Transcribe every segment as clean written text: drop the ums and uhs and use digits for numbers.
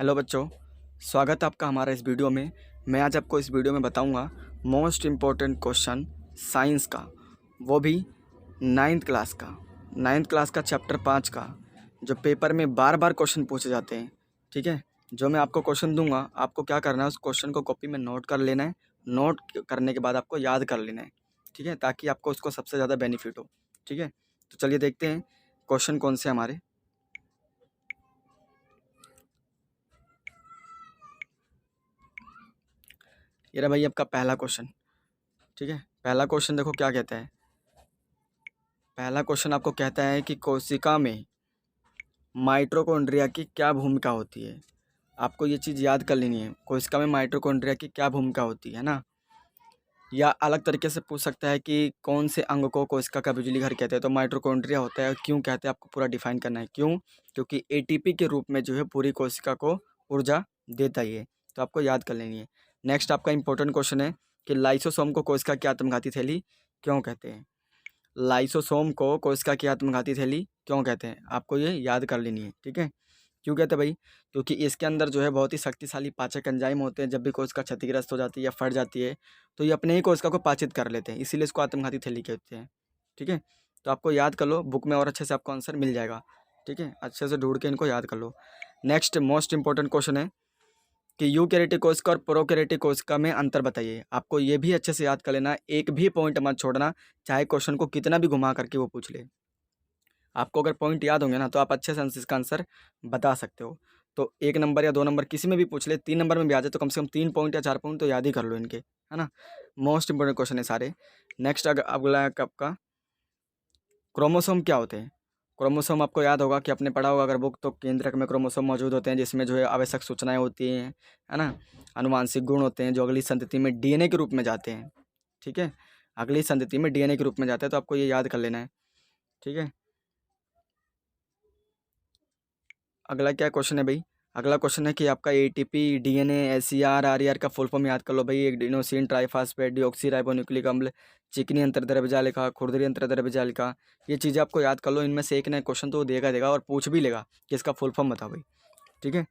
Hello बच्चों, स्वागत है आपका हमारा इस वीडियो में। मैं आज आपको इस वीडियो में बताऊंगा मोस्ट इम्पोर्टेंट क्वेश्चन साइंस का, वो भी नाइन्थ क्लास का चैप्टर 5 का, जो पेपर में बार बार क्वेश्चन पूछे जाते हैं। ठीक है, जो मैं आपको क्वेश्चन दूंगा, आपको क्या करना है, उस क्वेश्चन को कॉपी में नोट कर लेना है। नोट करने के बाद आपको याद कर लेना है, ठीक है, ताकि आपको उसको सबसे ज़्यादा बेनिफिट हो। ठीक है, तो चलिए देखते हैं क्वेश्चन कौन से हमारे। ये रहा भाई आपका पहला क्वेश्चन। ठीक है, पहला क्वेश्चन देखो क्या कहता है। पहला क्वेश्चन आपको कहता है कि कोशिका में माइटोकॉन्ड्रिया की क्या भूमिका होती है। आपको ये चीज़ याद कर लेनी है, कोशिका में माइटोकॉन्ड्रिया की क्या भूमिका होती है ना। या अलग तरीके से पूछ सकता है कि कौन से अंग को कोशिका का बिजली घर कहते हैं, तो माइटोकॉन्ड्रिया होता है। क्यों कहते हैं आपको पूरा डिफाइन करना है, क्यों, क्योंकि एटीपी के रूप में जो है पूरी कोशिका को ऊर्जा देता ही है, तो आपको याद कर लेनी है। नेक्स्ट आपका इंपॉर्टेंट क्वेश्चन है कि लाइसोसोम को कोशिका की आत्मघाती थैली क्यों कहते हैं। लाइसोसोम को कोशिका की आत्मघाती थैली क्यों कहते हैं, आपको ये याद कर लेनी है। ठीक है, क्यों कहते हैं भाई, क्योंकि इसके अंदर जो है बहुत ही शक्तिशाली पाचक एंजाइम होते हैं। जब भी कोशिका क्षतिग्रस्त हो जाती है या फट जाती है, तो ये अपने ही कोशिका को पाचित कर लेते हैं, इसीलिए इसको आत्मघाती थैली कहते हैं। ठीक है, तो आपको याद कर लो, बुक में और अच्छे से आपको आंसर मिल जाएगा। ठीक है, अच्छे से ढूंढ के इनको याद कर लो। नेक्स्ट मोस्ट इंपॉर्टेंट क्वेश्चन है कि यूकैरियोटिक कोशिका और प्रोकैरियोटिक कोशिका में अंतर बताइए। आपको ये भी अच्छे से याद कर लेना, एक भी पॉइंट मत छोड़ना, चाहे क्वेश्चन को कितना भी घुमा करके वो पूछ ले। आपको अगर पॉइंट याद होंगे ना, तो आप अच्छे से इसका आंसर बता सकते हो। तो 1 नंबर या 2 नंबर किसी में भी पूछ ले, 3 नंबर में भी आ जाए, तो कम से कम 3 पॉइंट या 4 पॉइंट तो याद ही कर लो इनके, है ना। मोस्ट इंपॉर्टेंट क्वेश्चन है सारे। नेक्स्ट अगला है आपका क्रोमोसोम क्या होते हैं। क्रोमोसोम आपको याद होगा कि आपने पढ़ा होगा अगर बुक, तो केंद्रक में क्रोमोसोम मौजूद होते हैं, जिसमें जो है आवश्यक सूचनाएं होती हैं, है ना। आनुवांशिक गुण होते हैं जो अगली संतति में डीएनए के रूप में जाते हैं। ठीक है, अगली संतति में डीएनए के रूप में जाते हैं, तो आपको ये याद कर लेना है। ठीक है, अगला क्या क्वेश्चन है भाई। अगला क्वेश्चन है कि आपका एटीपी, डीएनए, एसईआर, आरईआर का फुल फॉर्म याद कर लो भाई। एडेनोसिन ट्राइफॉस्फेट डीऑक्सीराइबोन्यूक्लिक अम्ल, चिकनी अंतर्द्रव्य जालिका, खुरदरी अंतर्द्रव्य जालिका, ये चीज़ें आपको याद कर लो। इनमें से एक नया क्वेश्चन तो देगा और पूछ भी लेगा कि इसका फुल फॉर्म बताओ भाई। ठीक है,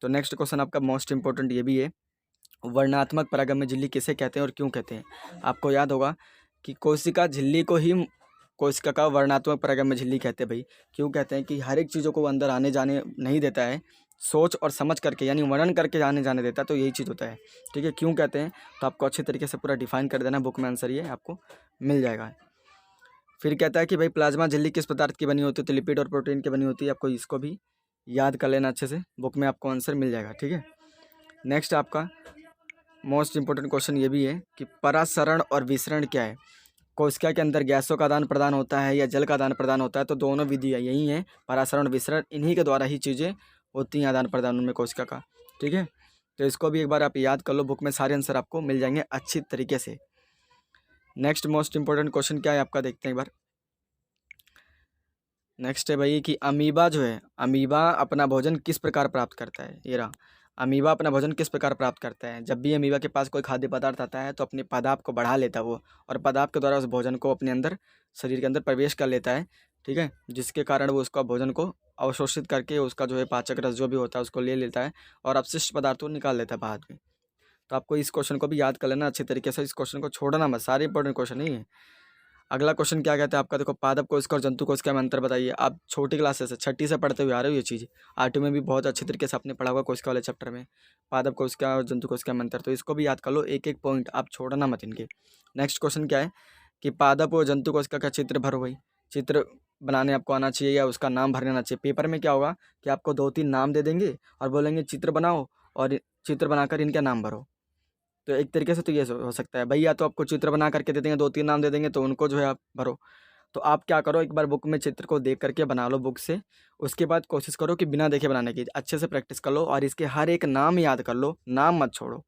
तो नेक्स्ट क्वेश्चन आपका मोस्ट इंपॉर्टेंट ये भी है, वर्णात्मक परागम में झिल्ली किसे कहते हैं और क्यों कहते हैं। आपको याद होगा कि कोशिका झिल्ली को ही कोशिका का वर्णात्मक परागम में झिल्ली कहते हैं भाई। क्यों कहते हैं कि हर एक चीज़ों को अंदर आने जाने नहीं देता है, सोच और समझ करके यानी वर्णन करके आने जाने देता है, तो यही चीज़ होता है। ठीक है, क्यों कहते हैं, तो आपको अच्छे तरीके से पूरा डिफाइन कर देना, बुक में आंसर ये आपको मिल जाएगा। फिर कहता है कि भाई प्लाज्मा झिल्ली किस पदार्थ की बनी होती है, तो लिपिड और प्रोटीन की बनी होती है। आपको इसको भी याद कर लेना अच्छे से, बुक में आपको आंसर मिल जाएगा। ठीक है, नेक्स्ट आपका मोस्ट इंपॉर्टेंट क्वेश्चन ये भी है कि परासरण और विसरण क्या है। कोशिका के अंदर गैसों का आदान प्रदान होता है या जल का आदान प्रदान होता है, तो दोनों विधियाँ यही हैं, परासरण विसरण, इन्हीं के द्वारा ही चीज़ें होती हैं आदान प्रदान में कोशिका का। ठीक है, तो इसको भी एक बार आप याद कर लो, बुक में सारे आंसर आपको मिल जाएंगे अच्छी तरीके से। नेक्स्ट मोस्ट इंपॉर्टेंट क्वेश्चन क्या है आपका, देखते हैं एक बार। नेक्स्ट है भाई कि अमीबा जो है, अमीबा अपना भोजन किस प्रकार प्राप्त करता है। ये रहा, अमीबा अपना भोजन किस प्रकार प्राप्त करता है। जब भी अमीबा के पास कोई खाद्य पदार्थ आता है, तो अपने पादाप को बढ़ा लेता है वो, और पादाप के द्वारा उस भोजन को अपने अंदर शरीर के अंदर प्रवेश कर लेता है। ठीक है, जिसके कारण वो उसका भोजन को अवशोषित करके उसका जो है पाचक रस जो भी होता है उसको ले लेता है, और अपशिष्ट पदार्थों को निकाल लेता है बाद में। तो आपको इस क्वेश्चन को भी याद कर लेना अच्छे तरीके से, इस क्वेश्चन को छोड़ना मत, सारे इंपॉर्टेंट क्वेश्चन नहीं है। अगला क्वेश्चन क्या कहता है आपका, देखो पादप कोशिका और जंतु कोशिका में अंतर बताइए। आप छोटी क्लासेस से, छठी से पढ़ते हुए आ रहे हो ये चीज़, आठवीं में भी बहुत अच्छे तरीके से आपने पढ़ा होगा कोशिका वाले चैप्टर में, पादप कोशिका और जंतु कोशिका में अंतर, तो इसको भी याद कर लो, एक एक पॉइंट आप छोड़ना मत इनके। नेक्स्ट क्वेश्चन क्या है कि पादप और जंतु कोशिका का चित्र भरो भाई। चित्र बनाने आपको आना चाहिए या उसका नाम भरने आना चाहिए। पेपर में क्या होगा कि आपको 2-3 नाम दे देंगे और बोलेंगे चित्र बनाओ, और चित्र बनाकर इनका नाम भरो। तो एक तरीके से तो ये हो सकता है भाई, या तो आपको चित्र बना करके दे देंगे, 2-3 नाम दे देंगे, तो उनको जो है आप भरो। तो आप क्या करो, एक बार बुक में चित्र को देख करके बना लो बुक से, उसके बाद कोशिश करो कि बिना देखे बनाने की, अच्छे से प्रैक्टिस कर लो और इसके हर एक नाम याद कर लो, नाम मत छोड़ो।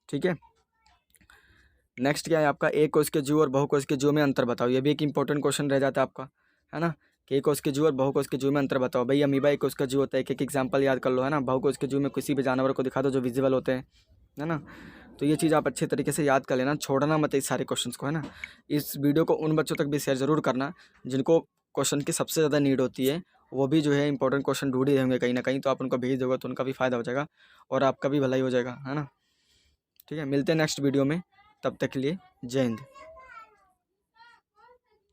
ठीक है, नेक्स्ट क्या है आपका, एक कोश के जीव और बहुकोश के जीव में अंतर बताओ। ये भी एक इंपॉर्टेंट क्वेश्चन रह जाता है आपका, है ना, कि एक कोश के जीव और बहुकोश के जीव में अंतर बताओ। भाई अमीबा एक कोश का जीव होता है, एक एग्जाम्पल याद कर लो, है ना। बहुकोश के जीव में किसी भी जानवर को दिखा दो जो विजिबल होते हैं, है ना। तो ये चीज़ आप अच्छे तरीके से याद कर लेना, छोड़ना मत इस सारे क्वेश्चंस को, है ना। इस वीडियो को उन बच्चों तक भी शेयर ज़रूर करना जिनको क्वेश्चन की सबसे ज़्यादा नीड होती है वो भी जो है इंपॉर्टेंट क्वेश्चन ढूंढ ही रहे होंगे कहीं ना कहीं, तो आप उनको भेज दोगे तो उनका भी फ़ायदा हो जाएगा और आपका भी भलाई हो जाएगा, है ना। ठीक है, मिलते हैं नेक्स्ट वीडियो में, तब तक के लिए जय हिंद।